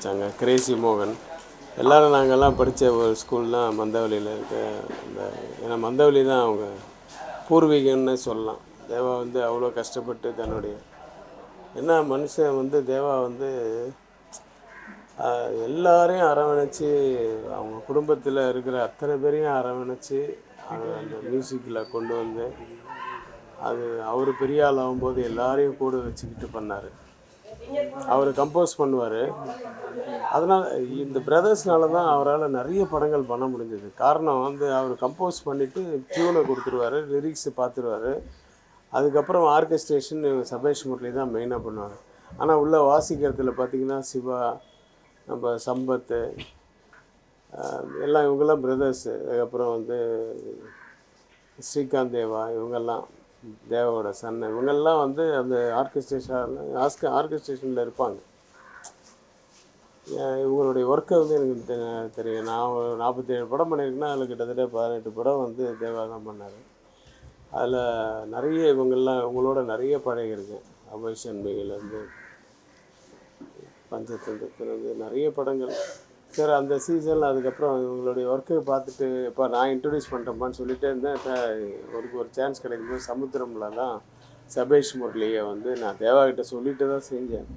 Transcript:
வச்சாங்க. கிரேசி மோகன் எல்லோரும் நாங்கள்லாம் படித்த ஒரு ஸ்கூல் தான் மந்தவெளியில் இருக்க அந்த ஏன்னா மந்தவெளி தான் அவங்க பூர்வீகம்னு சொல்லலாம். தேவா வந்து அவ்வளோ கஷ்டப்பட்டு தன்னுடைய என்ன மனுஷன் வந்து தேவா வந்து எல்லாரையும் அரவணைச்சி அவங்க குடும்பத்தில் இருக்கிற அத்தனை பேரையும் அரவணைச்சி அந்த மியூசிக்கில் கொண்டு வந்து அது அவர் பெரிய ஆள் ஆகும்போது எல்லாரையும் கூட வச்சுக்கிட்டு பண்ணார். அவர் கம்போஸ் பண்ணுவார். அதனால் இந்த பிரதர்ஸ்னால தான் அவரால் நிறைய படங்கள் பண்ண முடிஞ்சது. காரணம் வந்து அவர் கம்போஸ் பண்ணிவிட்டு டியூனை கொடுத்துருவார், லிரிக்ஸு பார்த்துருவார். அதுக்கப்புறம் ஆர்கெஸ்ட்ரேஷன் சபேஷ் முரளி தான் மெயினாக பண்ணுவாங்க. ஆனால் உள்ள வாசிக்கிறதுல பார்த்திங்கன்னா சிவா, நம்ம சம்பத்து எல்லாம் இவங்கெல்லாம் பிரதர்ஸு. அதுக்கப்புறம் வந்து ஸ்ரீகாந்த் தேவா இவங்கெல்லாம் தேவாவோட சன்னு இவங்கெல்லாம் வந்து அந்த ஆர்கெஸ்ட்ரேஷனில் இருப்பாங்க. இவங்களுடைய ஒர்க்கை வந்து எனக்கு தெரியும். நான் 47 படம் பண்ணியிருக்கேன்னா அதில் கிட்டத்தட்ட 18 படம் வந்து தேவா தான் பண்ணார். அதில் நிறைய இவங்களோட நிறைய பழகியிருக்கேன். அபய் சண்முகிலேருந்து பஞ்சதந்திரத்துலேருந்து நிறைய படங்கள். சரி அந்த சீசனில் அதுக்கப்புறம் இவங்களுடைய ஒர்க்கை பார்த்துட்டு இப்போ நான் இன்ட்ரடியூஸ் பண்ணுறேன்ப்பான்னு சொல்லிகிட்டே இருந்தேன். ஒரு சான்ஸ் கிடைக்கும்போது சமுத்திரமில் தான் சபேஷ் முரளியை வந்து நான் தேவா கிட்ட சொல்லிட்டு தான் செஞ்சேன்.